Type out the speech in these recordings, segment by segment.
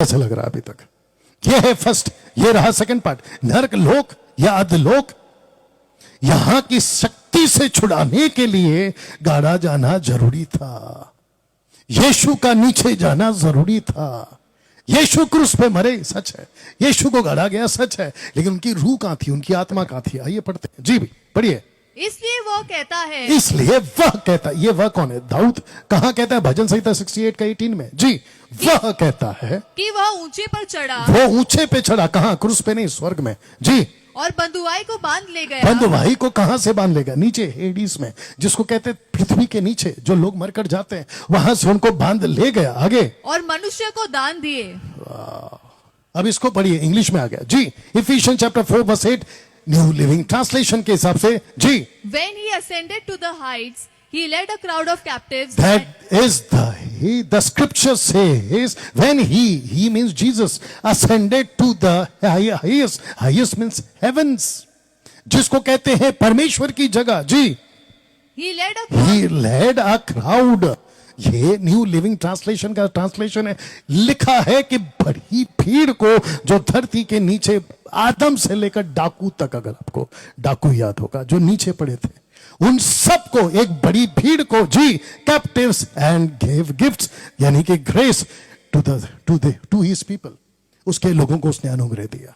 कैसा लग रहा है अभी तक? ये है फर्स्ट, ये रहा सेकंड पार्ट। नरक लोक या अधलोक, यहां की शक्ति से छुड़ाने के लिए गाड़ा जाना जरूरी था। यीशु का नीचे जाना जरूरी था। यीशु क्रूस पे मरे, सच है। यीशु को गाड़ा गया, सच है। लेकिन उनकी रूह कहां थी, उनकी आत्मा कहां थी? आइए पढ़ते हैं जी भी, पढ़िए। इसलिए वह कहता है, इसलिए वह कहता, ये वह कौन है? दाऊद। कहां कहता है? भजन संहिता 68 का 18 में जी। वह कहता है कि वह ऊंचे पर चढ़ा, वो ऊंचे पे चढ़ा। कहां? क्रूस पे नहीं, स्वर्ग में जी। और बंधुआई को बांध ले गया। बंधुआई को कहां से बांध लेगा? नीचे, हेडिस में, जिसको कहते हैं पृथ्वी के नीचे जो लोग मरकर जाते हैं, वहां से उनको बांध ले गया। आगे, और मनुष्य को दान दिए। अब इसको पढ़िए, इंग्लिश में आ गया जी। Ephesians chapter 4 verse 8 New Living Translation के हिसाब से जी। When he ascended to the heights, he led a crowd of captives. That is the scripture says when he means Jesus ascended to the highest means heavens, जिसको कहते हैं परमेश्वर की जगह जी। He led a crowd. ये new Living translation का translation है। लिखा है कि बड़ी भीड़ को, जो धरती के नीचे आदम से लेकर डाकू तक, अगर आपको डाकू याद होगा जो नीचे पड़े थे, उन सबको, एक बड़ी भीड़ को जी, कैप्टिव्स एंड गिव गिफ्ट्स, यानी कि ग्रेस टू हिज पीपल, उसके लोगों को उसने अनुग्रह दिया।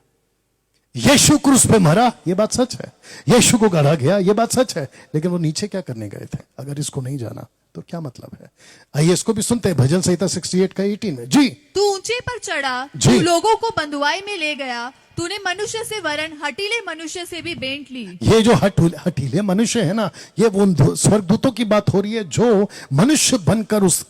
यीशु क्रूस पे मरा, ये बात सच है। यीशु को गाड़ा गया, ये बात सच है। लेकिन वो नीचे क्या करने गए थे? अगर इसको नहीं जाना तो क्या मतलब है? आइए इसको भी सुनते हैं, भजन संहिता 68 का 18 में जी। तू ऊंचे पर चढ़ा, तू लोगों को बंधुआई में ले गया। तूने मनुष्य से वरन हठीले मनुष्य से भी भेंट ली। ये जो हठीले मनुष्य है ना, ये वो स्वर्गदूतों की बात हो रही है जो मनुष्य बनकर, उस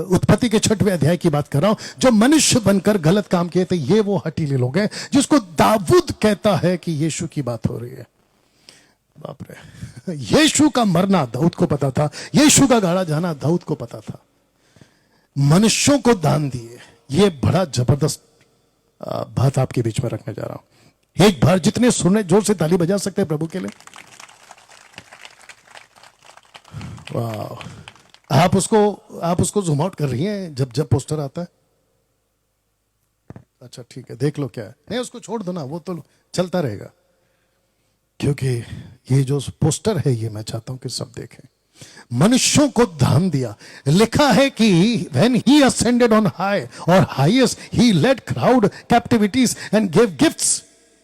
उत्पत्ति के 6वें अध्याय की बात कर रहा हूं, जो मनुष्य बनकर गलत काम किए थे, ये वो हठीले लोग हैं जिसको दाऊद कहता है कि यीशु की बात हो रही है। बाप रे, यीशु का मरना दाऊद को पता था, यीशु का गाड़ा जाना दाऊद को पता था। मनुष्यों को दान दिए, ये बड़ा जबरदस्त बात आपके बीच में रखने जा रहा हूं। एक बार जितने सुनने, जोर से ताली बजा सकते हैं प्रभु के लिए। वाह, आप उसको जूम आउट कर रही हैं जब पोस्टर आता है। अच्छा ठीक है, देख लो क्या है। नहीं, उसको छोड़ दो ना, वो तो चलता रहेगा। क्योंकि ये जो पोस्टर है, ये मैं चाहता हूं कि सब देखें। मनुष्यों को दान दिया। लिखा है कि when he ascended on high or highest, he led crowd captivities and gave gifts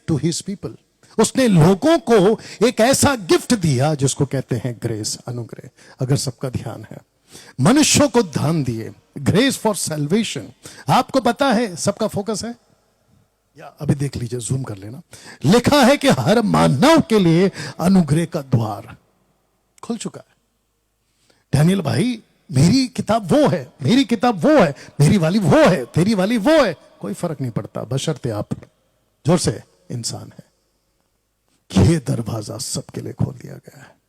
to his people. उसने लोगों को एक ऐसा गिफ्ट दिया जिसको कहते हैं ग्रेस, अनुग्रह। अगर सबका ध्यान है, मनुष्यों को दान दिए, ग्रेस फॉर सैल्वेशन। आपको पता है सबका फोकस है, या अभी देख लीजिए, जूम कर लेना। लिखा है कि हर मानव के लिए अनुग्रह का द्वार खुल चुका है। डैनियल भाई, मेरी किताब वो है, मेरी किताब वो है, मेरी वाली वो है, तेरी वाली वो है, कोई फर्क नहीं पड़ता, बशर्ते आप जोर से इंसान है। ये दरवाजा सबके लिए खोल दिया गया है।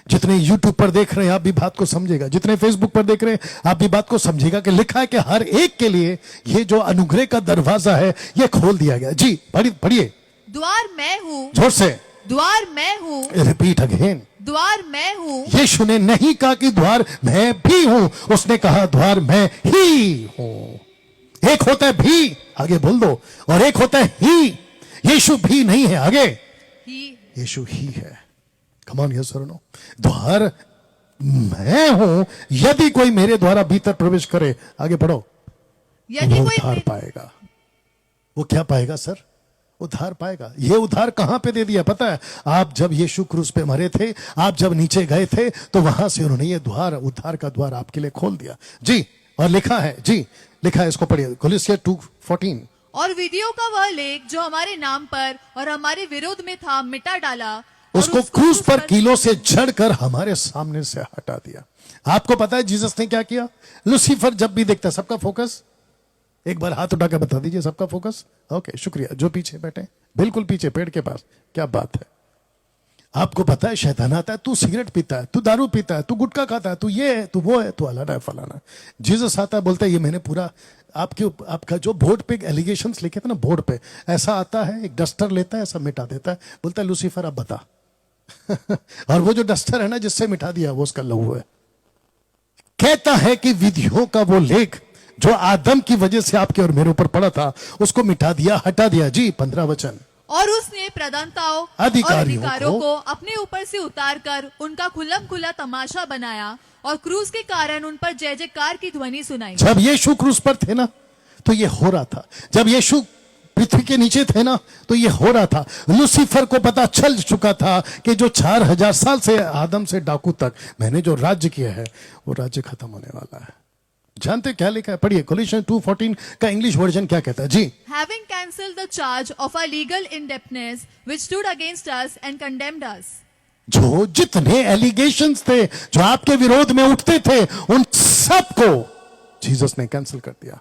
जितने YouTube पर देख रहे हैं, आप भी बात को समझेगा। जितने Facebook पर देख रहे हैं, आप भी बात को समझेगा कि लिखा है कि हर एक के लिए ये जो अनुग्रह का दरवाजा है, ये खोल दिया गया जी। पढ़िए। द्वार मैं हूं, जोर से। द्वार मैं हूं, रिपीट अगेन। द्वार मैं हूं। यीशु ने नहीं कहा कि द्वार मैं भी हूं, उसने कहा द्वार मैं ही हूं। एक होता है भी, आगे बोल दो, और एक होता है ही। यीशु भी नहीं है, आगे यीशु ही है। कम ऑन, यस और नो। द्वार मैं हूं, यदि कोई मेरे द्वारा भीतर प्रवेश करे, आगे पढ़ो, यदि वो कोई उद्धार पाएगा। वो क्या पाएगा सर? उद्धार पाएगा। ये उद्धार कहां पे दे दिया पता है? आप जब यीशु क्रूस पे मरे थे, आप जब नीचे गए थे, तो वहां से उन्होंने ये द्वार, उद्धार का द्वार आपके लिए खोल दिया जी। और लिखा है जी, लिखा है, इसको पढ़िए, कोलोसियर 2:14। और विधियों का वह लेख जो हमारे नाम पर और हमारे विरोध में था, मिटा डाला, उसको क्रूस पर कीलों से जड़कर हमारे सामने से हटा दिया। आपको पता है जीसस ने क्या किया? लूसीफर जब भी देखता, सबका फोकस, एक बार हाथ उठाकर बता दीजिए, सबका फोकस। ओके, शुक्रिया। जो पीछे बैठे, बिल्कुल पीछे पेड़ के पास, क्या बात है। आपको पता है शैतान आता है, तू सिगरेट पीता है, तू दारू पीता है, तू गुटखा खाता है, तू ये है, तू वो है, तू अलाना है, फलाना है। जीसस आता है, बोलता है ये मैंने पूरा आपका जो बोर्ड पे एलिगेशंस लिखे थे ना, बोर्ड पे ऐसा आता है, एक डस्टर लेता है, ऐसा मिटा देता है, बोलता है लूसीफर अब बता। और वो जो डस्टर है ना जिससे मिटा दिया, वो उसका लहू है। कहता है कि विधियों का वो लेख जो आदम की वजह से आपके और मेरे ऊपर पड़ा था उसको मिटा दिया, हटा दिया। जी 15 वचन। और उसने प्रधानताओं और अधिकारियों अधिकारों को को अपने ऊपर से उतारकर उनका खुल्लम खुला तमाशा बनाया और क्रूस के कारण उन पर जय जयकार की ध्वनि सुनाई। जब यीशु क्रूस पर थे ना तो ये हो रहा था, जब यीशु पृथ्वी के नीचे थे ना तो ये हो रहा था। लूसीफर को पता चल चुका था कि जो 4000 साल से आदम से डाकू तक मैंने जो राज्य किया है वो राज्य खत्म होने वाला है। जानते क्या लिखा है? पढ़िए कोलोसियंस 2:14 का इंग्लिश वर्जन क्या कहता है जी। Having cancelled the charge of our legal indebtedness which stood against us and condemned us. जो जितने एलिगेशंस थे जो आपके विरोध में उठते थे उन सबको जीसस ने कैंसिल कर दिया।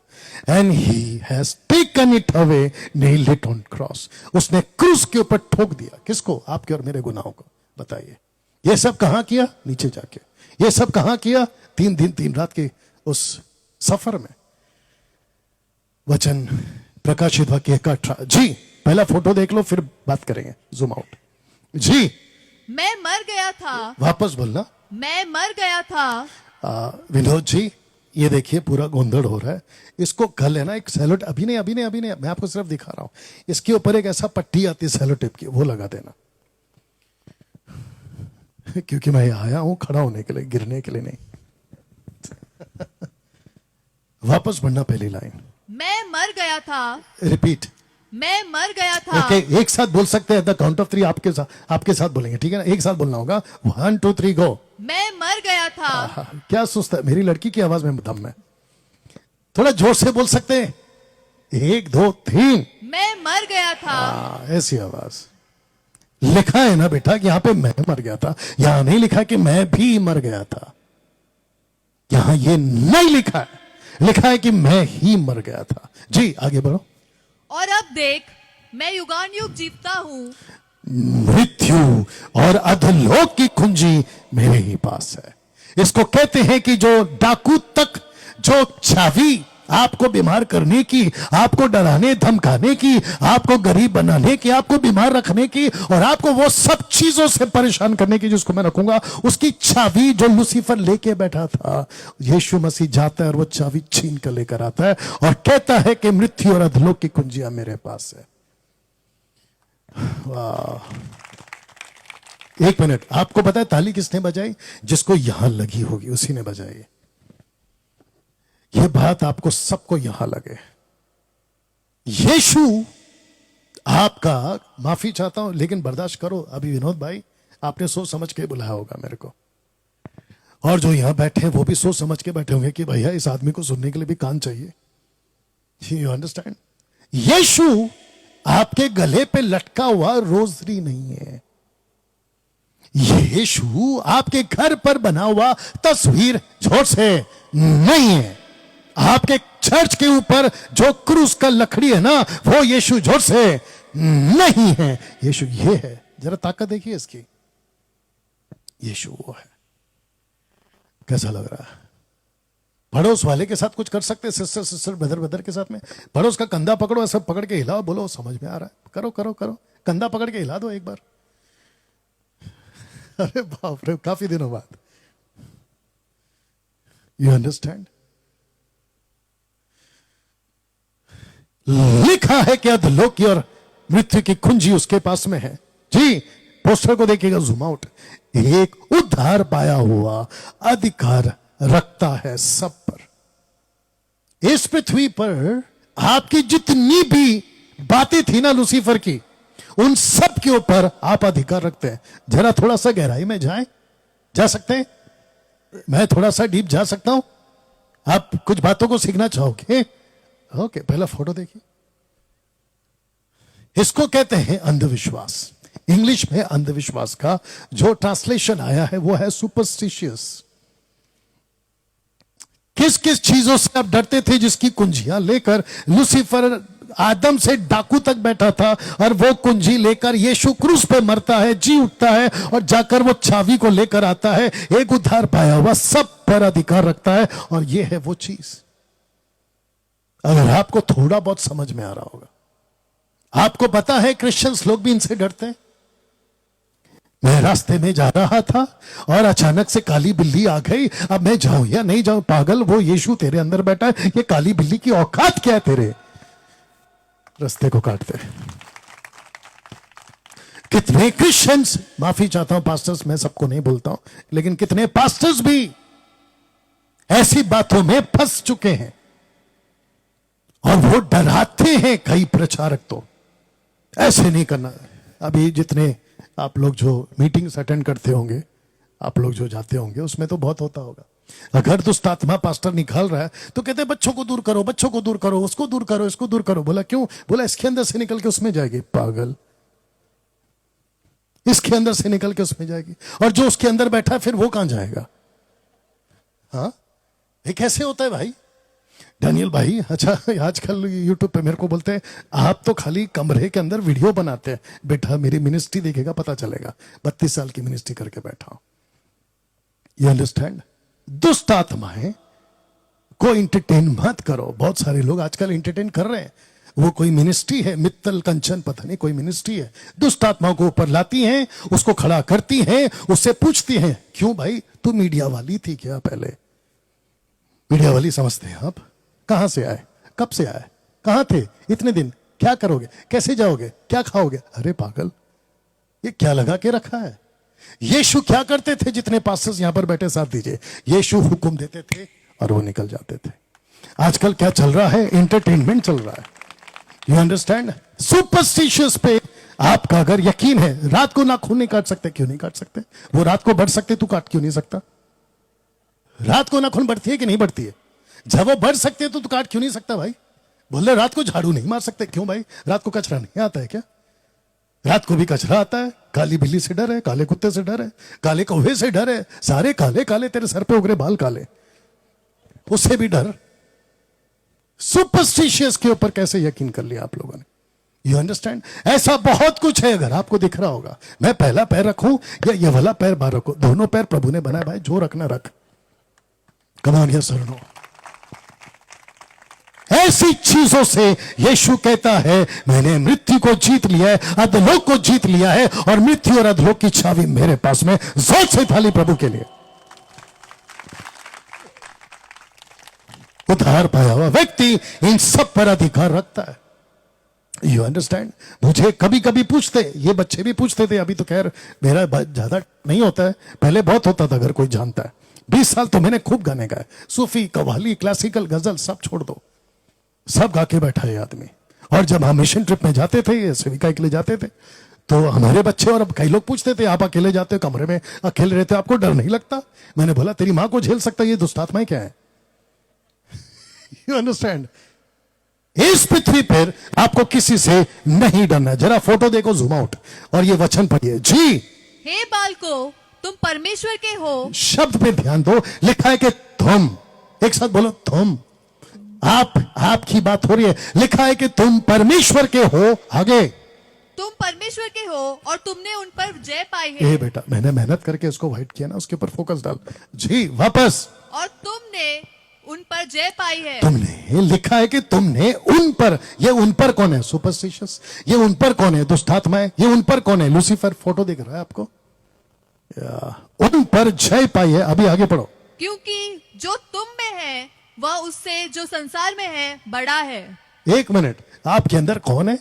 And he has taken it away, nailed it on cross. उसने क्रूस के ऊपर ठोक दिया। किसको? आपके और मेरे गुनाहों को। बताइए ये सब कहां किया? नीचे जाके। ये सब कहां किया? 3 दिन 3 रात के उस सफर में। वचन प्रकाशित वाक्य 18। जी पहला फोटो देख लो फिर बात करेंगे। Zoom out. जी मैं मर गया था, वापस बोलना। मैं मर गया था। विनोद जी ये देखिए पूरा गोंधड़ हो रहा है। इसको कल है ना एक सेलो, अभी नहीं, मैं आपको सिर्फ दिखा रहा हूं। इसके ऊपर एक ऐसा पट्टी आती है सेलो टेप की, वो लगा देना। क्योंकि मैं आया हूं खड़ा होने के लिए, गिरने के लिए नहीं। वापस पढ़ना पहली लाइन। मैं मर गया था, रिपीट। मैं मर गया था। ओके एक साथ बोल सकते हैं। द काउंट ऑफ 3 आपके साथ बोलेंगे, ठीक है ना? एक साथ बोलना होगा। 1 2 3 गो। मैं मर गया था। क्या सुस्त है? मेरी लड़की की आवाज में दम है। थोड़ा जोर से बोल सकते हैं। 1 2 3। मैं मर गया था। ऐसी आवाज। लिखा है ना बेटा कि यहां पे मैं मर गया था, यहां नहीं लिखा कि मैं भी मर गया था। यहां ये नहीं लिखा है, लिखा है कि मैं ही मर गया था। जी आगे बढ़ो। और अब देख मैं युगानुयुग जीवता हूं। मृत्यु और अधोलोक की कुंजी मेरे ही पास है। इसको कहते हैं कि जो डाकू तक जो चाबी आपको बीमार करने की, आपको डराने धमकाने की, आपको गरीब बनाने की, आपको बीमार रखने की और आपको वो सब चीजों से परेशान करने की जिसको मैं रखूंगा, उसकी चाबी जो लूसीफर लेके बैठा था, यीशु मसीह जाता है और वो चाबी छीन कर लेकर आता है और कहता है कि मृत्यु और अधोलोक की कुंजियां मेरे पास है। वाह। 1 मिनट, आपको पता है ताली किसने बजाई? जिसको यहां लगी होगी उसी ने बजाई। यह बात आपको सबको यहां लगे। यीशु आपका, माफी चाहता हूं लेकिन बर्दाश्त करो। अभी विनोद भाई आपने सोच समझ के बुलाया होगा मेरे को, और जो यहां बैठे हैं वो भी सोच समझ के बैठे होंगे कि भैया इस आदमी को सुनने के लिए भी कान चाहिए। You understand? यीशु आपके गले पे लटका हुआ रोजरी नहीं है। यीशु आपके घर पर बना हुआ तस्वीर झोट से नहीं है। आपके चर्च के ऊपर जो क्रूस का लकड़ी है ना वो यीशु झोट से नहीं है। यीशु ये है। जरा ताकत देखिए इसकी। यीशु वो है। कैसा लग रहा है? पड़ोस वाले के साथ कुछ कर सकते हैं? सिस्टर ब्रदर के साथ में पड़ोस का कंधा पकड़ो, ऐसा पकड़ के हिलाओ, बोलो समझ में आ रहा है, करो करो करो। कंधा पकड़ के हिला दो एक बार। अरे बाप रे, काफी दिनों बाद। You understand? लिखा है कि अधोलोक की और मृत्यु की कुंजी उसके पास में है। जी पोस्टर को देखिएगा, जूम आउट। एक उद्धार पाया हुआ अधिकार रखता है सब पर। इस पृथ्वी पर आपकी जितनी भी बातें थी ना लूसीफर की, उन सब के ऊपर आप अधिकार रखते हैं। जरा थोड़ा सा गहराई में जाएं, जा सकते हैं? मैं थोड़ा सा डीप जा सकता हूं? आप कुछ बातों को सीखना चाहोगे? ओके पहला फोटो देखिए। इसको कहते हैं अंधविश्वास। इंग्लिश में अंधविश्वास का जो ट्रांसलेशन आया है वो है सुपरस्टिशियस। किस किस चीजों से आप डरते थे जिसकी कुंजियां लेकर लूसीफर आदम से डाकू तक बैठा था, और वो कुंजी लेकर यीशु क्रूस पे मरता है, जी उठता है और जाकर वो चाबी को लेकर आता है। एक उद्धार पाया हुआ सब पर अधिकार रखता है, और ये है वो चीज। अगर आपको थोड़ा बहुत समझ में आ रहा होगा, आपको पता है क्रिश्चियंस लोग भी इनसे डरते हैं। मैं रास्ते में जा रहा था और अचानक से काली बिल्ली आ गई। अब मैं जाऊं या नहीं जाऊं? पागल, वो यीशु तेरे अंदर बैठा है, ये काली बिल्ली की औकात क्या है तेरे? रास्ते को काटते। कितने क्रिश्चियंस, माफी चाहता हूं पास्टर्स, मैं सबको नहीं बोलता हूं, लेकिन कितने पास्टर्स भी ऐसी बातों में फंस चुके हैं और वो डराते हैं कई प्रचारक। तो ऐसे नहीं करना। अभी जितने आप लोग जो मीटिंग्स अटेंड करते होंगे, आप लोग जो जाते होंगे, उसमें तो बहुत होता होगा। अगर दुष्ट आत्मा पास्टर निकाल रहा है तो कहते हैं बच्चों को दूर करो, बच्चों को दूर करो, उसको दूर करो, इसको दूर करो। बोला क्यों? बोला इसके अंदर से निकल के उसमें जाएगी। पागल, इसके अंदर से निकल के उसमें जाएगी, और जो उसके अंदर बैठा है फिर वो कहां जाएगा? हाँ, ये कैसे होता है भाई? डैनियल भाई, अच्छा आजकल यूट्यूब पे मेरे को बोलते हैं आप तो खाली कमरे के अंदर वीडियो बनाते हैं। बेटा मेरी मिनिस्ट्री देखेगा पता चलेगा, 32 साल की मिनिस्ट्री करके बैठा हूं। You understand? दुष्ट आत्माएं को इंटरटेन मत करो। बहुत सारे लोग आजकल इंटरटेन कर रहे हैं। वो कोई मिनिस्ट्री है, मित्तल कंचन पता नहीं कोई मिनिस्ट्री है, दुष्ट आत्माओं को ऊपर लाती हैं, उसको खड़ा करती हैं, उससे पूछती हैं क्यों भाई तू मीडिया वाली थी क्या? पहले मीडिया वाली समझते हैं आप? कहां से आए, कब से आए, कहां थे इतने दिन, क्या करोगे, कैसे जाओगे, क्या खाओगे? अरे पागल, ये क्या लगा के रखा है? यीशु क्या करते थे? जितने पास्टर्स यहां पर बैठे साथ दीजिए, यीशु हुक्म देते थे और वो निकल जाते थे। आजकल क्या चल रहा है? एंटरटेनमेंट चल रहा है। You understand? सुपरस्टिशियस पे आपका अगर यकीन है, रात को नाखून नहीं काट सकते, क्यों नहीं काट सकते? वो रात को बढ़ सकते, तू काट क्यों नहीं सकता? रात को नाखून बढ़ती है कि नहीं बढ़ती है? जब वो बढ़ सकते तो तू काट क्यों नहीं सकता भाई? बोल रहे रात को झाड़ू नहीं मार सकते, क्यों भाई? रात को कचरा नहीं आता है क्या? रात को भी कचरा आता है। काली बिल्ली से डर है, काले कुत्ते से डर है, काले कौवे से डर है, सारे काले काले, तेरे सर पे उगरे बाल काले, उससे भी डर। सुपरस्टिशियस के ऊपर कैसे यकीन कर लिया आप लोगों ने? You understand? ऐसा बहुत कुछ है। अगर आपको दिख रहा होगा, मैं पहला पैर रखूं या ये वाला पैर बाहर रखूं, दोनों पैर प्रभु ने बनाया भाई, जो रखना रख। कम ऑन यस और नो। ऐसी चीजों से यीशु कहता है मैंने मृत्यु को जीत लिया है, अधलोक को जीत लिया है, और मृत्यु और अधलोक की चाबी मेरे पास में। जोर से थाली प्रभु के लिए। उद्धार पाया हुआ व्यक्ति इन सब पर अधिकार रखता है। You understand? मुझे कभी कभी पूछते, ये बच्चे भी पूछते थे, अभी तो खैर मेरा ज्यादा नहीं होता है, पहले बहुत होता था। अगर कोई जानता है, 20 साल तो मैंने खूब गाने गाए, सूफी, कव्वाली, क्लासिकल, गजल, सब छोड़ दो, सब गा के बैठा है आदमी। और जब हम मिशन ट्रिप में जाते थे, सेविका के लिए जाते थे, तो हमारे बच्चे और कई लोग पूछते थे आप अकेले जाते हो, कमरे में अकेले रहते हो, आपको डर नहीं लगता? मैंने बोला तेरी मां को झेल सकता, ये दुष्ट आत्माएं क्या है? You understand? इस पृथ्वी पर आपको किसी से नहीं डरना। जरा फोटो देखो, जूम आउट, और ये वचन पढ़िए जी। हे बालको, तुम परमेश्वर के हो। शब्द पे ध्यान दो, लिखा है कि तुम, एक साथ बोलो तुम। आपकी बात हो रही है, लिखा है कि तुम परमेश्वर के हो। आगे, तुम परमेश्वर के हो और तुमने उन पर जय पाई है। ए बेटा, मैंने मेहनत करके इसको व्हाइट किया ना, उसके ऊपर फोकस डाल जी। वापस, और तुमने उन पर जय पाई है। तुमने, लिखा है कि तुमने उन पर। ये उन पर कौन है? सुपरस्टिशियस। ये उन पर कौन है? दुष्ट आत्माएं। ये उन पर कौन है? लूसीफर। फोटो दिख रहा है आपको? उन पर जय पाई है। अभी आगे पढ़ो। क्योंकि जो तुम में है वह उससे जो संसार में है बड़ा है। एक मिनट, आपके अंदर कौन है?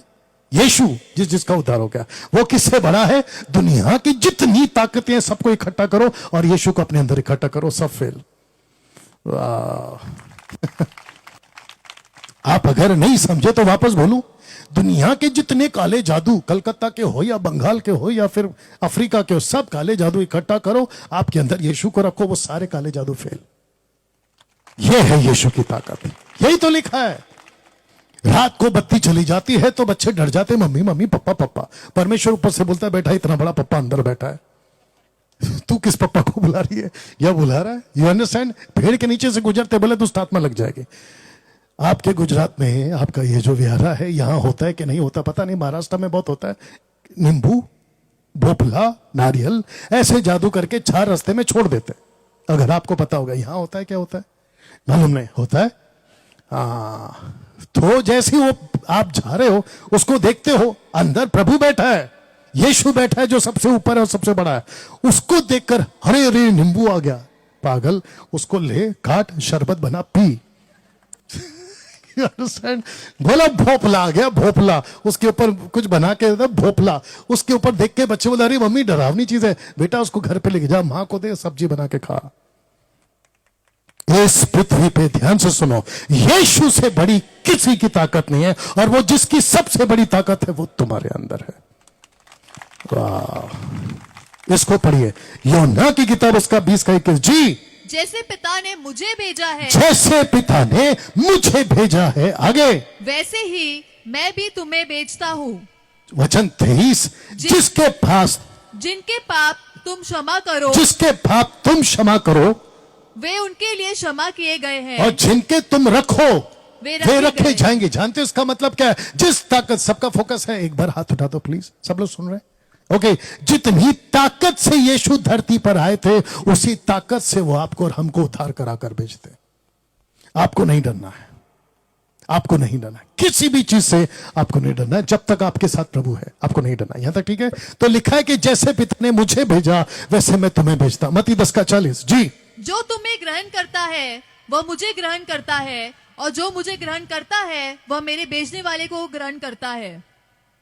यीशु, जिसका उद्धार हो गया, वो किससे बड़ा है? दुनिया की जितनी ताकतें सबको इकट्ठा करो और यीशु को अपने अंदर इकट्ठा करो, सब फेल। आप अगर नहीं समझे तो वापस बोलूं, दुनिया के जितने काले जादू, कलकत्ता के हो या बंगाल के हो या फिर अफ्रीका के हो, सब काले जादू इकट्ठा करो, आपके अंदर यीशु को रखो, वो सारे काले जादू फेल। ये है यीशु की ताकत। यही तो लिखा है। रात को बत्ती चली जाती है तो बच्चे डर जाते, मम्मी मम्मी, पप्पा पप्पा। परमेश्वर ऊपर से बोलता है बेटा इतना बड़ा पप्पा अंदर बैठा है, तू किस पप्पा को बुला रही है? या बुला रहा है? You understand? पेड़ के नीचे से गुजरते बोले दुष्ट आत्मा लग जाएगी। आपके गुजरात में आपका ये जो विहारा है, यहां होता है कि नहीं होता पता नहीं, महाराष्ट्र में बहुत होता है। नींबू, भोपला, नारियल, ऐसे जादू करके 4 रास्ते में छोड़ देते। अगर आपको पता होगा यहां होता है, क्या होता है मालूम नहीं, होता है। तो जैसे वो आप जा रहे हो, उसको देखते हो, अंदर प्रभु बैठा है, यीशु बैठा है जो सबसे ऊपर है और सबसे बड़ा है, उसको देखकर अरे अरे नींबू आ गया, पागल, उसको ले काट शरबत बना पी। अंडरस्टैंड? बोला भोपला आ गया, भोपला, उसके ऊपर कुछ बना के भोपला, उसके ऊपर देख के बच्चे बोले अरे मम्मी डरावनी चीज है, बेटा उसको घर पे लेके जा, मां को दे सब्जी बना के खा। इस पृथ्वी पे ध्यान से सुनो, यीशु से बड़ी किसी की ताकत नहीं है, और वो जिसकी सबसे बड़ी ताकत है वो तुम्हारे अंदर है। वाह, इसको पढ़िए, यूहन्ना की किताब उसका 20 का 21। जी, जैसे पिता ने मुझे भेजा है, जैसे पिता ने मुझे भेजा है, आगे, वैसे ही मैं भी तुम्हें भेजता हूँ। वचन 23, जिसके पास, जिनके पाप तुम क्षमा करो, जिसके पाप तुम क्षमा करो, वे उनके लिए क्षमा किए गए हैं, और जिनके तुम रखो वे वे रखे गए। जाएंगे। जानते हो इसका मतलब क्या है? जिस ताकत, सबका फोकस है, एक बार हाथ उठा दो प्लीज, सब लोग सुन रहे हैं? ओके, जितनी ताकत से यीशु धरती पर आए थे, उसी ताकत से वो आपको और हमको उद्धार कराकर भेजते। आपको नहीं डरना है, आपको नहीं डरना है, किसी भी चीज से आपको नहीं डरना है, जब तक आपके साथ प्रभु है, आपको नहीं डरना। यहां तक ठीक है? तो लिखा है कि जैसे पिता ने मुझे भेजा वैसे मैं तुम्हें भेजता। मत्ती 10:40। जी, जो तुम्हें ग्रहण करता है वह मुझे ग्रहण करता है, और जो मुझे ग्रहण करता है वह मेरे भेजने वाले को ग्रहण करता है।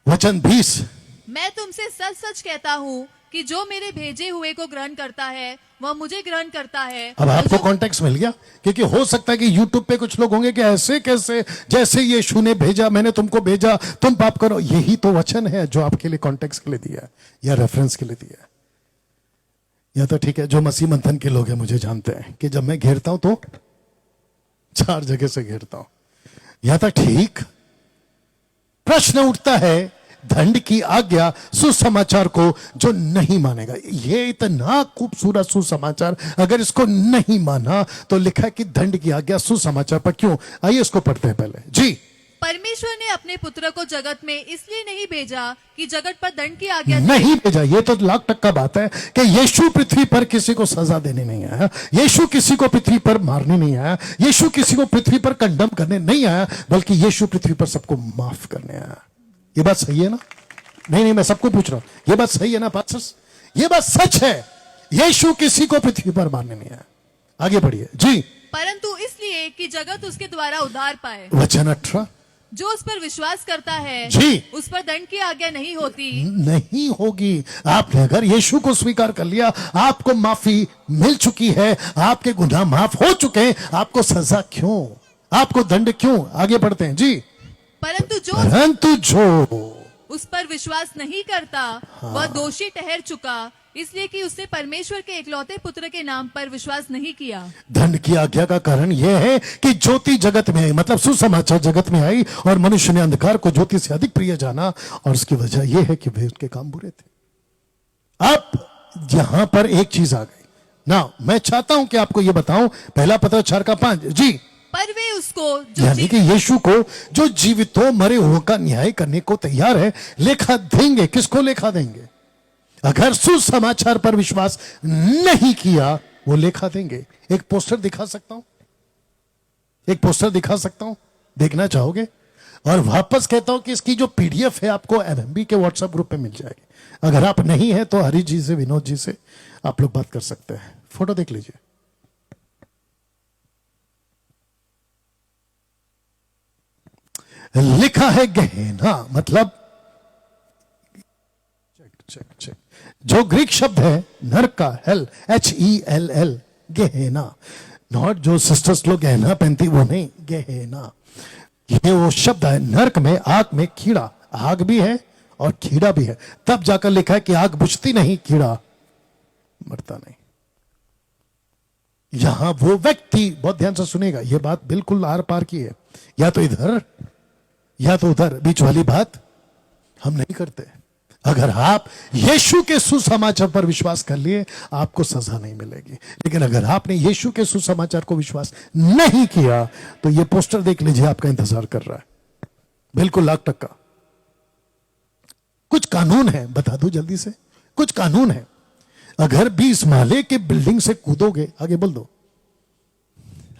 वचन 20, मैं तुमसे सच सच कहता हूँ कि जो मेरे भेजे हुए को ग्रहण करता है वह मुझे ग्रहण करता है। अब आपको जो- कॉन्टेक्स्ट मिल गया, क्योंकि हो सकता है कि यूट्यूब पे कुछ लोग होंगे कि ऐसे कैसे, जैसे यीशु ने भेजा मैंने तुमको भेजा, तुम पाप करो। यही तो वचन है जो आपके लिए कॉन्टेक्स्ट के लिए दिया है या रेफरेंस के लिए दिया है। या तो ठीक है, जो मसीह मंथन के लोग हैं मुझे जानते हैं कि जब मैं घेरता हूं तो 4 जगह से घेरता हूं। यहां तक ठीक। प्रश्न उठता है, दंड की आज्ञा सुसमाचार को जो नहीं मानेगा, ये इतना खूबसूरत सुसमाचार, अगर इसको नहीं माना तो लिखा है कि दंड की आज्ञा सुसमाचार पर क्यों। आइए इसको पढ़ते हैं पहले। जी, परमेश्वर ने अपने पुत्र को जगत में इसलिए नहीं भेजा कि जगत पर दंड की आज्ञा दे। नहीं भेजा, ये तो लाख टक्का बात है कि यीशु पृथ्वी पर किसी को सजा देने नहीं आया, यीशु किसी को पृथ्वी पर मारने नहीं आया, यीशु किसी को पृथ्वी पर कंडम करने नहीं आया, बल्कि यीशु पृथ्वी पर सबको माफ करने आया। ये बात सही है ना? नहीं, मैं सबको पूछ रहा हूं, ये बात सही है ना पास्टर्स? ये बात सच है, यीशु किसी को पृथ्वी पर मारने नहीं आया। आगे बढ़िए। जी, परंतु इसलिए कि जगत उसके द्वारा उद्धार पाए। वचन 18, जो उस पर विश्वास करता है जी, उस पर दंड की आज्ञा नहीं होती। नहीं होगी। आपने अगर यीशु को स्वीकार कर लिया, आपको माफी मिल चुकी है, आपके गुनाह माफ हो चुके हैं, आपको सजा क्यों, आपको दंड क्यों? आगे बढ़ते हैं। जी, परंतु जो उस पर विश्वास नहीं करता वह दोषी ठहर चुका, इसलिए कि उसने परमेश्वर के इकलौते पुत्र के नाम पर विश्वास नहीं किया। दंड की आज्ञा का कारण यह है कि ज्योति जगत में आई, मतलब सुसमाचार जगत में आई, और मनुष्य ने अंधकार को ज्योति से अधिक प्रिय जाना, और उसकी वजह यह है कि वे उसके काम बुरे थे। अब यहां पर एक चीज आ गई ना, मैं चाहता हूं कि आपको यह बताऊं, पहला पत्र 4:5। जी, पर वे उसको जो यानी कि यीशु को जो जीवितों मरे हुओं का न्याय करने को तैयार है, लेखा देंगे। किसको लेखा देंगे? अगर सुसमाचार पर विश्वास नहीं किया, वो लेखा देंगे। एक पोस्टर दिखा सकता हूं, एक पोस्टर दिखा सकता हूं, देखना चाहोगे? और वापस कहता हूं कि इसकी जो पीडीएफ है आपको एमएमबी के व्हाट्सएप ग्रुप पे मिल जाएगी। अगर आप नहीं है तो हरी जी से, विनोद जी से आप लोग बात कर सकते हैं। फोटो देख लीजिए। लिखा है गहना, मतलब चेक, जो ग्रीक शब्द है नरक का, हेल, HELL, गहना। नॉट जो सिस्टर्स लोग गहना पहनती वो नहीं, गहना। ये वो शब्द है, नरक में आग में कीड़ा, आग भी है और कीड़ा भी है, तब जाकर लिखा है कि आग बुझती नहीं, कीड़ा मरता नहीं। यहां वो व्यक्ति, बहुत ध्यान से सुनेगा, यह बात बिल्कुल आर पार की है, या तो इधर या तो उधर, बीच वाली बात हम नहीं करते। अगर आप यीशु के सुसमाचार पर विश्वास कर लिए, आपको सजा नहीं मिलेगी। लेकिन अगर आपने यीशु के सुसमाचार को विश्वास नहीं किया, तो यह पोस्टर देख लीजिए, आपका इंतजार कर रहा है, बिल्कुल लाख टक्का। कुछ कानून है, बता दो जल्दी से, कुछ कानून है। अगर 20 माले के बिल्डिंग से कूदोगे, आगे बोल दो,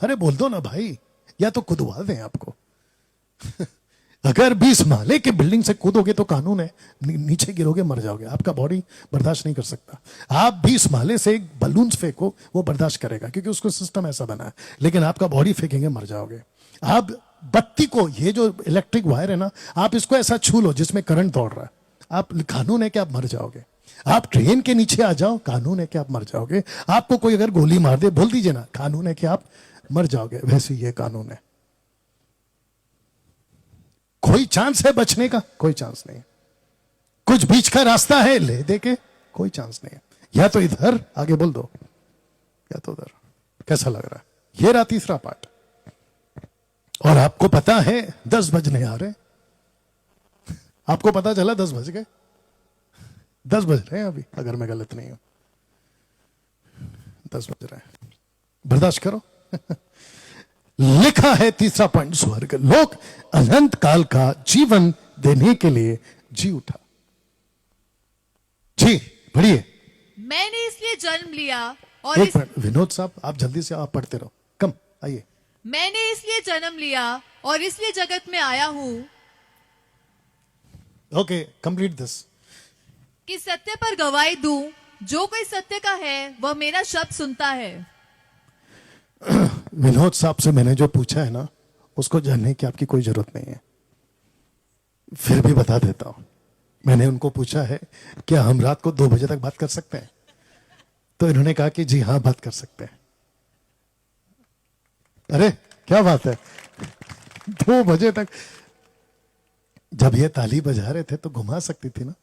अरे बोल दो ना भाई, या तो कूदवा दें आपको। अगर 20 माले के बिल्डिंग से कूदोगे तो कानून है, नीचे गिरोगे मर जाओगे, आपका बॉडी बर्दाश्त नहीं कर सकता। आप 20 माले से एक बलून फेंको, वो बर्दाश्त करेगा क्योंकि उसको सिस्टम ऐसा बना है, लेकिन आपका बॉडी फेंकेंगे मर जाओगे। आप बत्ती को, ये जो इलेक्ट्रिक वायर है ना, आप इसको ऐसा छू लो जिसमें करंट दौड़ रहा है, आप, कानून है कि आप मर जाओगे। आप ट्रेन के नीचे आ जाओ, कानून है कि आप मर जाओगे। आपको कोई अगर गोली मार दे, बोल दीजिए ना, कानून है कि आप मर जाओगे। वैसे ये कानून है, कोई चांस है बचने का? कोई चांस नहीं। कुछ बीच का रास्ता है ले दे के? कोई चांस नहीं है। या तो इधर आगे बोल दो या तो उधर। कैसा लग रहा है? ये रहा तीसरा पार्ट। और आपको पता है 10 बजने आ रहे, आपको पता चला 10 बज गए, 10 बज रहे हैं अभी, अगर मैं गलत नहीं हूं 10 बज रहे हैं, बर्दाश्त करो। लिखा है तीसरा पॉइंट, स्वर्ग लोक अनंत काल का जीवन देने के लिए जी उठा। जी पढ़िए। मैंने इसलिए जन्म लिया और एक मिनट विनोद साहब, आप जल्दी से आप पढ़ते रहो, कम आइए। मैंने इसलिए जन्म लिया और इसलिए जगत में आया हूं ओके, कंप्लीट दिस। कि सत्य पर गवाही दूं। जो कोई सत्य का है वह मेरा शब्द सुनता है। विनोद साहब से मैंने जो पूछा है ना, उसको जानने की आपकी कोई जरूरत नहीं है, फिर भी बता देता हूं। मैंने उनको पूछा है क्या हम रात को 2 बजे तक बात कर सकते हैं, तो इन्होंने कहा कि जी हां बात कर सकते हैं। अरे क्या बात है, 2 बजे तक। जब ये ताली बजा रहे थे तो घुमा सकती थी ना।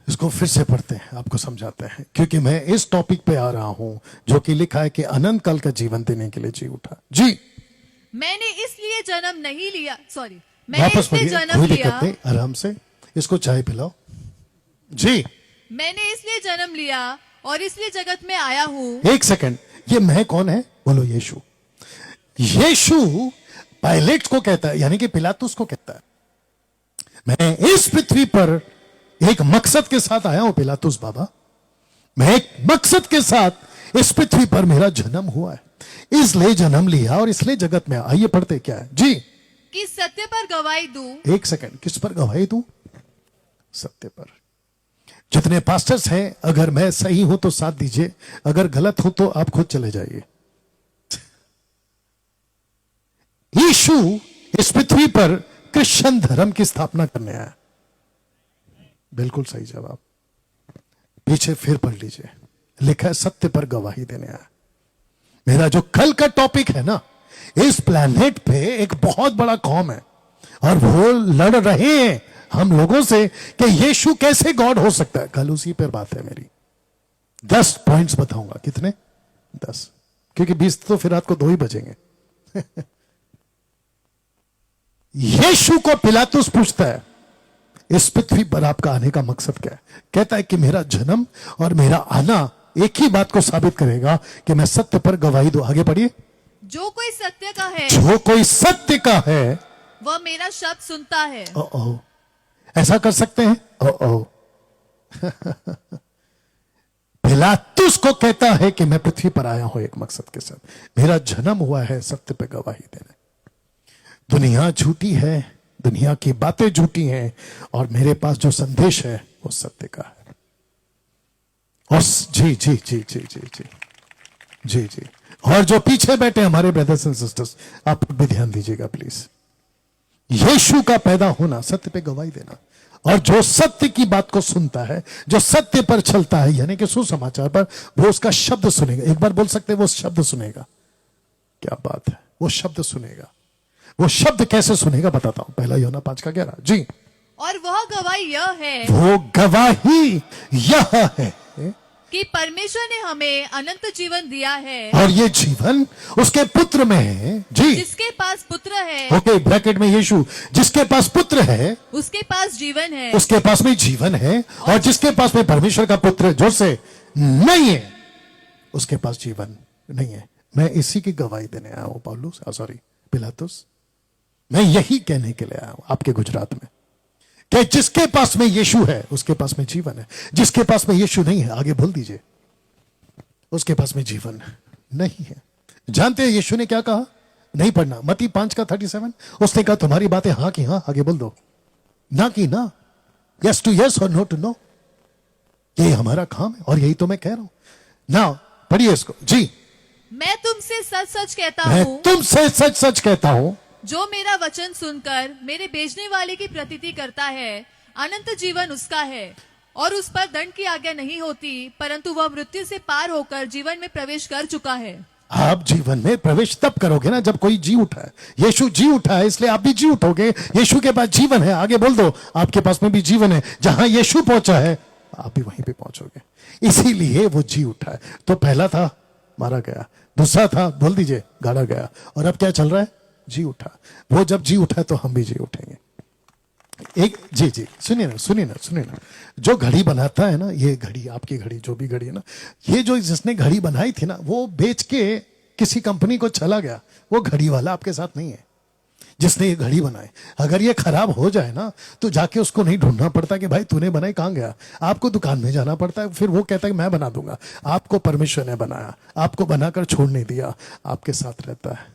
इसको फिर से पढ़ते हैं, आपको समझाते हैं, क्योंकि मैं इस टॉपिक पे आ रहा हूं जो कि लिखा है कि अनंत काल का जीवन देने के लिए जी उठा। जी मैंने इसलिए जन्म नहीं लिया, सॉरी, मैंने वापस इसलिए पढ़िए, जन्म कोई लिया। दिक्कत नहीं, आराम से। इसको चाय पिलाओ। जी मैंने इसलिए जन्म लिया और इसलिए जगत में आया हूं। एक सेकंड, ये मैं कौन है? बोलो यीशु। यीशु पायलट को कहता है, यानी कि पिलातुस को कहता है, मैं इस पृथ्वी पर एक मकसद के साथ आया हूं पिलातुस बाबा। मैं एक मकसद के साथ इस पृथ्वी पर मेरा जन्म हुआ है, इसलिए जन्म लिया और इसलिए जगत में आइए पढ़ते क्या है जी। कि सत्य पर गवाही दूं। एक सेकंड, किस पर गवाही दूं? सत्य पर। जितने पास्टर्स हैं, अगर मैं सही हूं तो साथ दीजिए, अगर गलत हूं तो आप खुद चले जाइए। यीशु इस पृथ्वी पर क्रिश्चियन धर्म की स्थापना करने आया। बिल्कुल सही जवाब। पीछे फिर पढ़ लीजिए, लिखा है सत्य पर गवाही देने आया। मेरा जो कल का टॉपिक है ना, इस प्लैनेट पे एक बहुत बड़ा कौम है और वो लड़ रहे हैं हम लोगों से कि यीशु कैसे गॉड हो सकता है। कल उसी पर बात है मेरी। 10 पॉइंट्स बताऊंगा। कितने? 10, क्योंकि 20 तो फिर रात को 2 ही बजेंगे। यीशु को पिलातुस पूछता है इस पृथ्वी पर आपका आने का मकसद क्या है? कहता है कि मेरा जन्म और मेरा आना एक ही बात को साबित करेगा कि मैं सत्य पर गवाही दूं। आगे पढ़िए। जो कोई सत्य का है जो कोई सत्य का है वह मेरा शब्द सुनता है। ओ ऐसा कर सकते हैं? ओ पिलातुस को कहता है कि मैं पृथ्वी पर आया हूं एक मकसद के साथ, मेरा जन्म हुआ है सत्य पे गवाही देने। दुनिया झूठी है, दुनिया की बातें झूठी हैं, और मेरे पास जो संदेश है वो सत्य का है। और जी जी जी जी जी जी जी जी और जो पीछे बैठे हमारे ब्रदर्स एंड सिस्टर्स, आप भी ध्यान दीजिएगा प्लीज। यीशु का पैदा होना, सत्य पे गवाही देना, और जो सत्य की बात को सुनता है, जो सत्य पर चलता है, यानी कि सुसमाचार पर, वो उसका शब्द सुनेगा। एक बार बोल सकते हैं, वो शब्द सुनेगा। क्या बात है, वो शब्द सुनेगा। वो शब्द कैसे सुनेगा बताता हूं। 1 यूहन्ना 5:11 जी। और वह गवाही यह है, वो गवाही यह है कि परमेश्वर ने हमें अनंत जीवन दिया है, और ये जीवन उसके पुत्र में है जी। जिसके पास पुत्र है ओके, ब्रैकेट में यीशु, जिसके पास पुत्र है उसके पास जीवन है। उसके पास में जीवन है, और जिसके पास में परमेश्वर का पुत्र जो से नहीं है उसके पास जीवन नहीं है। मैं इसी की गवाही देने आया हूं पौलुस, सॉरी पिलातुस। मैं यही कहने के लिए आया हूं आपके गुजरात में कि जिसके पास में यीशु है उसके पास में जीवन है, जिसके पास में यीशु नहीं है, आगे बोल दीजिए, उसके पास में जीवन नहीं है। जानते हैं यीशु ने क्या कहा? नहीं पढ़ना। मत्ती 5:37 उसने कहा तुम्हारी बातें हाँ की हाँ, आगे बोल दो, ना की ना, यस टू यस और नो टू नो। यही हमारा काम है और यही तो मैं कह रहा हूं ना। पढ़िए इसको जी। मैं तुमसे सच सच कहता मैं हूँ, तुमसे सच सच कहता हूं, जो मेरा वचन सुनकर मेरे भेजने वाले की प्रतीति करता है, अनंत जीवन उसका है और उस पर दंड की आज्ञा नहीं होती, परंतु वह मृत्यु से पार होकर जीवन में प्रवेश कर चुका है। आप जीवन में प्रवेश तब करोगे ना जब कोई जी उठा है। यीशु जी उठा है, इसलिए आप भी जी उठोगे। यीशु के पास जीवन है, आगे बोल दो, आपके पास में भी जीवन है। जहां यीशु पहुंचा है आप भी वहीं पे पहुंचोगे, इसीलिए वो जी उठा है। तो पहला था मारा गया, दूसरा था बोल दीजिए गाड़ा गया, और अब क्या चल रहा है? जी उठा। वो जब जी उठा है तो हम भी जी उठेंगे। एक जी जी सुनिए ना, सुनिए ना, सुनिए ना। जो घड़ी बनाता है ना, ये घड़ी, आपकी घड़ी, जो भी घड़ी है ना, ये जो जिसने घड़ी बनाई थी ना, वो बेच के किसी कंपनी को चला गया। वो घड़ी वाला आपके साथ नहीं है जिसने ये घड़ी बनाई। अगर ये खराब हो जाए ना तो जाके उसको नहीं ढूंढना पड़ता कि भाई तूने बनाई, कहां गया। आपको दुकान में जाना पड़ता है, फिर वो कहता है कि मैं बना दूंगा। आपको परमेश्वर ने बनाया, आपको बनाकर छोड़ नहीं दिया, आपके साथ रहता है।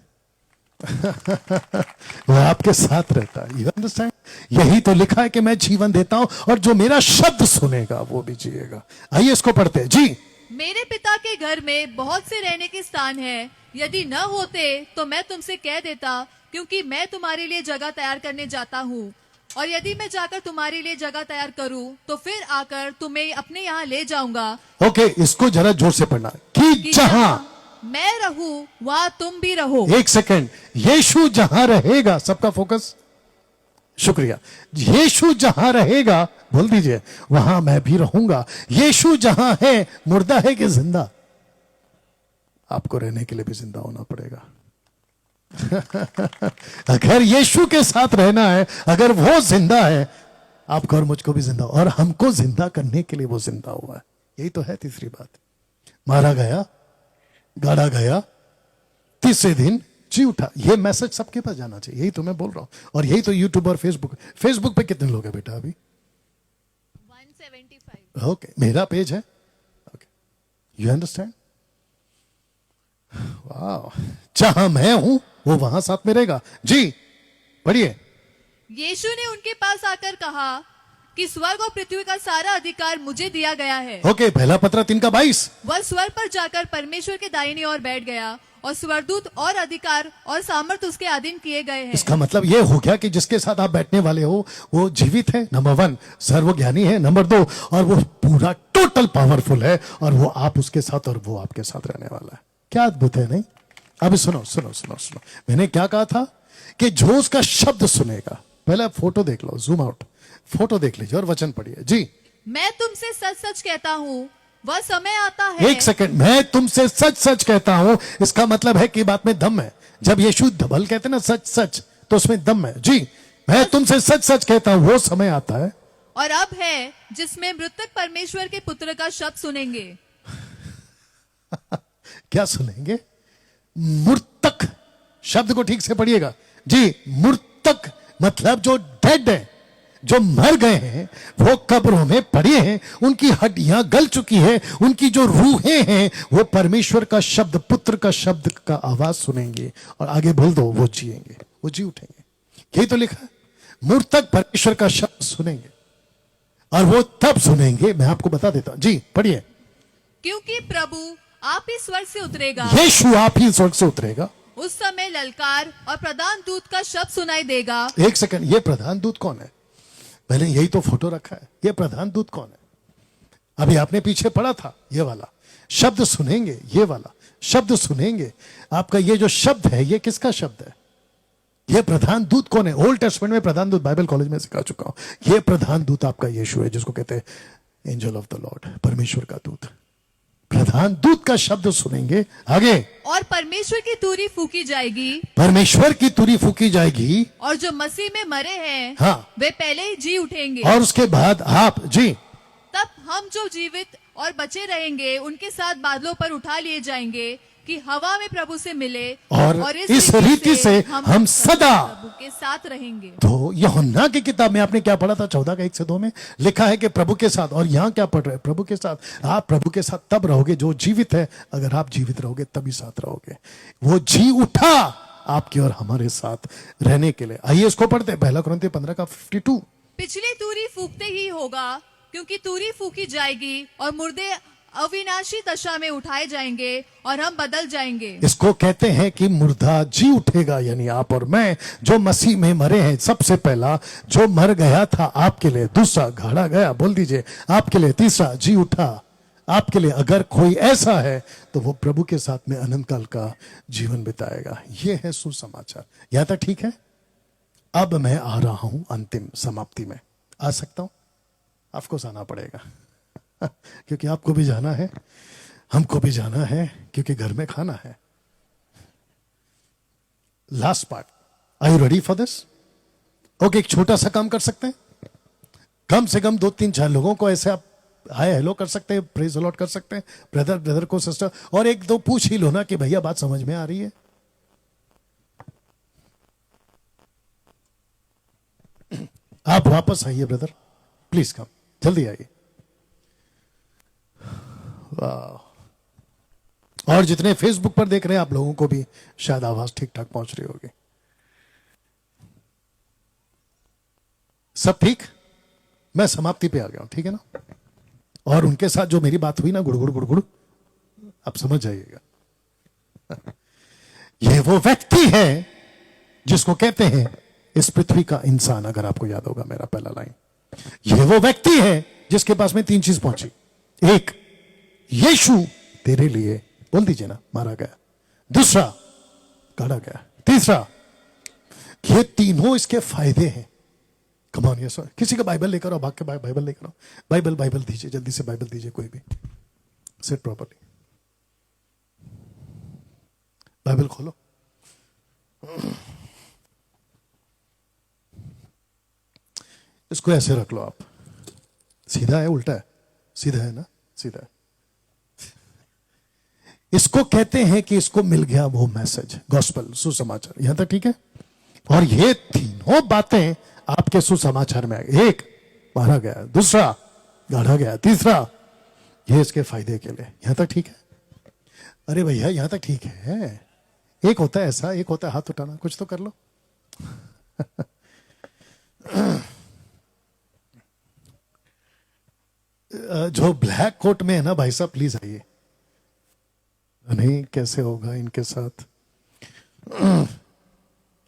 वो आपके साथ रहता है। You understand? यही तो लिखा है कि मैं जीवन देता हूं और जो मेरा शब्द सुनेगा वो भी जिएगा। आइए इसको पढ़ते हैं जी। मेरे पिता के घर में बहुत से रहने के स्थान है, यदि न होते तो मैं तुमसे कह देता, क्योंकि मैं तुम्हारे लिए जगह तैयार करने जाता हूँ। और यदि मैं जाकर तुम्हारे लिए जगह तैयार करूँ तो फिर आकर तुम्हें अपने यहाँ ले जाऊंगा। ओके, इसको जरा जोर से पढ़ना कि जहां मैं रहूं वहां तुम भी रहो। एक सेकंड, यीशु जहां रहेगा, सबका फोकस, शुक्रिया। यीशु जहां रहेगा, बोल दीजिए, वहां मैं भी रहूंगा। यीशु जहां है, मुर्दा है कि जिंदा? आपको रहने के लिए भी जिंदा होना पड़ेगा। अगर यीशु के साथ रहना है, अगर वो जिंदा है, आपको और मुझको भी जिंदा, और हमको जिंदा करने के लिए वो जिंदा हुआ है। यही तो है तीसरी बात। मारा गया, गाड़ा गया, तीसरे दिन जी उठा। ये मैसेज सबके पास जाना चाहिए, यही तो मैं बोल रहा हूं। और यही तो यूट्यूब और फेसबुक पे कितने लोग हैं बेटा अभी? 175। ओके, मेरा पेज है। Okay, you understand? वाह, जहां मैं हूं वो वहां साथ में रहेगा जी। पढ़िए। यीशु ने उनके पास आकर कहा कि स्वर्ग और पृथ्वी का सारा अधिकार मुझे दिया गया है। ओके, पहला पत्र 3:22। वह स्वर्ग पर जाकर परमेश्वर के दाहिनी ओर बैठ गया और स्वर्गदूत और अधिकार और सामर्थ उसके अधीन किए गए हैं। इसका मतलब ये हो गया कि जिसके साथ आप बैठने वाले हो वो जीवित है, नंबर 1, सर्वज्ञानी है, नंबर 2, और वो पूरा टोटल पावरफुल है, और वो आप उसके साथ और वो आपके साथ रहने वाला है। क्या अद्भुत है, नहीं? अभी सुनो सुनो सुनो सुनो, मैंने क्या कहा था कि जो उसका शब्द सुनेगा। पहले फोटो देख लो, जूम आउट, फोटो देख लीजिए और वचन पढ़िए जी। मैं तुमसे सच सच कहता हूँ, वह समय आता है। एक सेकंड, मैं तुमसे सच सच कहता हूं, इसका मतलब है कि बात में दम है। जब यीशु धबल कहते हैं ना सच सच, तो उसमें दम है जी। मैं तुमसे सच सच कहता हूं, वो समय आता है और अब है जिसमें मृतक परमेश्वर के पुत्र का शब्द सुनेंगे। क्या सुनेंगे? मूर्तक शब्द को ठीक से पढ़िएगा जी। मूर्तक मतलब जो डेड है, जो मर गए हैं, वो कब्रों में पड़े हैं, उनकी हड्डियां गल चुकी है, उनकी जो रूहें हैं वो परमेश्वर का शब्द, पुत्र का शब्द का आवाज सुनेंगे, और आगे बोल दो वो जिएंगे, वो जी उठेंगे। यही तो लिखा है, मूर्तक परमेश्वर का शब्द सुनेंगे, और वो तब सुनेंगे, मैं आपको बता देता हूं जी। पढ़िए। क्योंकि प्रभु आप ही स्वर्ग से उतरेगा, यीशु आप ही स्वर्ग से उतरेगा। उस समय ललकार और प्रधान दूत का शब्द सुनाई देगा। एक सेकंड, ये प्रधान दूत कौन है? मैंने यही तो फोटो रखा है। ये प्रधान दूत कौन है? अभी आपने पीछे पढ़ा था, ये वाला शब्द सुनेंगे, ये वाला शब्द सुनेंगे। आपका ये जो शब्द है, ये किसका शब्द है? ये प्रधान दूत कौन है? ओल्ड टेस्टमेंट में प्रधान दूत बाइबल कॉलेज में सिखा चुका हूं। ये प्रधान दूत आपका यीशु है, जिसको कहते हैं एंजल ऑफ द लॉर्ड, परमेश्वर का दूत। प्रधान दूत का शब्द सुनेंगे। आगे, और परमेश्वर की तुरी फूकी जाएगी, परमेश्वर की तुरी फूकी जाएगी, और जो मसीह में मरे हैं, हाँ, वे पहले ही जी उठेंगे। और उसके बाद आप जी। तब हम जो जीवित और बचे रहेंगे उनके साथ बादलों पर उठा लिए जाएंगे कि हवा में प्रभु से मिले, और इस रीति से हम सदा प्रभु के साथ रहेंगे। तो यूहन्ना की किताब में आपने क्या पढ़ा था? 14:1-2 में लिखा है कि प्रभु के साथ, और यहां क्या पढ़ रहे हैं? प्रभु के साथ। आप प्रभु के साथ तब रहोगे जो जीवित है। अगर आप जीवित रहोगे तभी साथ रहोगे। वो जी उठा, आपके और हमारे साथ रहने के लिए। आइए इसको पढ़ते हैं, 1 कुरिन्थियों 15 का 52। पिछली तूरी फूकते ही होगा, क्योंकि तूरी फूकी जाएगी और मुर्दे अविनाशी दशा में उठाए जाएंगे और हम बदल जाएंगे। इसको कहते हैं कि मुर्दा जी उठेगा, यानी आप और मैं जो मसीह में मरे हैं। सबसे पहला जो मर गया था आपके लिए, दूसरा गाड़ा गया, बोल दीजिए आपके लिए, तीसरा जी उठा आपके लिए। अगर कोई ऐसा है तो वो प्रभु के साथ में अनंत काल का जीवन बिताएगा। ये है सुसमाचार। यहां तक ठीक है? अब मैं आ रहा हूं अंतिम समाप्ति में। आ सकता हूं? आपको आना पड़ेगा क्योंकि आपको भी जाना है, हमको भी जाना है, क्योंकि घर में खाना है। Last part, are you ready for this? Okay, एक छोटा सा काम कर सकते हैं। कम से कम 2-3-4 लोगों को ऐसे आप हाय हेलो कर सकते हैं, प्रेज अलॉट कर सकते हैं, ब्रदर को, सिस्टर, और एक दो पूछ ही लो ना कि भैया बात समझ में आ रही है। आप वापस आइए ब्रदर, प्लीज कम, जल्दी आइए। वाह। और जितने फेसबुक पर देख रहे हैं आप लोगों को भी शायद आवाज ठीक ठाक पहुंच रही होगी। सब ठीक? मैं समाप्ति पे आ गया हूं, ठीक है ना? और उनके साथ जो मेरी बात हुई ना, गुड़गुड़ गुड़गुड़, आप समझ जाइएगा। ये वो व्यक्ति है जिसको कहते हैं इस पृथ्वी का इंसान। अगर आपको याद होगा मेरा पहला लाइन, ये वो व्यक्ति है जिसके पास में 3 चीज पहुंची। एक, यीशु तेरे लिए, बोल दीजिए ना, मारा गया। दूसरा, काढ़ा गया। तीसरा, ये तीनों इसके फायदे हैं। Come on, yes. किसी का बाइबल लेकर आओ, भाग के बाइबल लेकर आओ। बाइबल दीजिए, जल्दी से बाइबल दीजिए। कोई भी सिट प्रॉपर्ली, बाइबल खोलो। इसको ऐसे रख लो आप। सीधा है उल्टा है? सीधा है ना? सीधा है। इसको कहते हैं कि इसको मिल गया वो मैसेज, गॉस्पेल, सुसमाचार। यहां तक ठीक है? और ये तीनों बातें आपके सुसमाचार में आ गई। एक, मारा गया। दूसरा, गाढ़ा गया। तीसरा, ये इसके फायदे के लिए। यहां तक ठीक है? अरे भैया यहां तक ठीक है? एक होता है ऐसा, एक होता है हाथ उठाना। कुछ तो कर लो। जो ब्लैक कोट में है ना भाई साहब, प्लीज आइए। नहीं, कैसे होगा इनके साथ?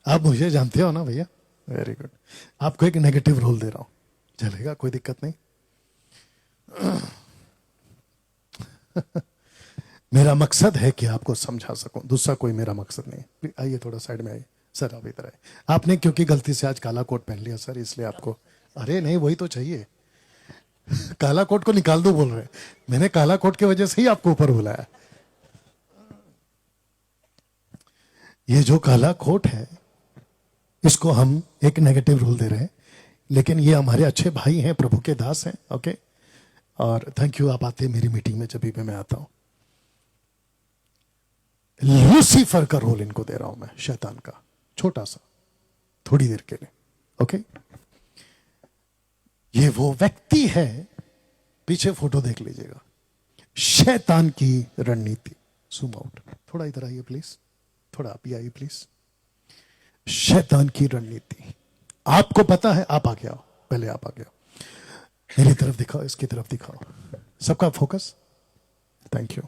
आप मुझे जानते हो ना भैया? Very good. आपको एक नेगेटिव रोल दे रहा हूं, चलेगा? कोई दिक्कत नहीं। मेरा मकसद है कि आपको समझा सकूं, दूसरा कोई मेरा मकसद नहीं। आइए थोड़ा साइड में आइए सर, आप इधर आइए। आपने क्योंकि गलती से आज काला कोट पहन लिया सर, इसलिए आपको, अरे नहीं वही तो चाहिए। काला कोट को निकाल दो बोल रहे। मैंने काला कोट की वजह से ही आपको ऊपर बुलाया। ये जो काला कोट है, इसको हम एक नेगेटिव रोल दे रहे हैं, लेकिन ये हमारे अच्छे भाई हैं, प्रभु के दास हैं। ओके, और थैंक यू, आप आते हैं मेरी मीटिंग में जब भी मैं आता हूं। लूसीफर का रोल इनको दे रहा हूं मैं, शैतान का, छोटा सा, थोड़ी देर के लिए। ओके, ये वो व्यक्ति है, पीछे फोटो देख लीजिएगा, शैतान की रणनीति। जूम आउट, थोड़ा इधर आइए प्लीज, थोड़ा आप ही आइए प्लीज। शैतान की रणनीति आपको पता है? आप आगे आओ, पहले आप आगे आओ, मेरी तरफ दिखाओ, इसकी तरफ दिखाओ, सबका फोकस। Thank you.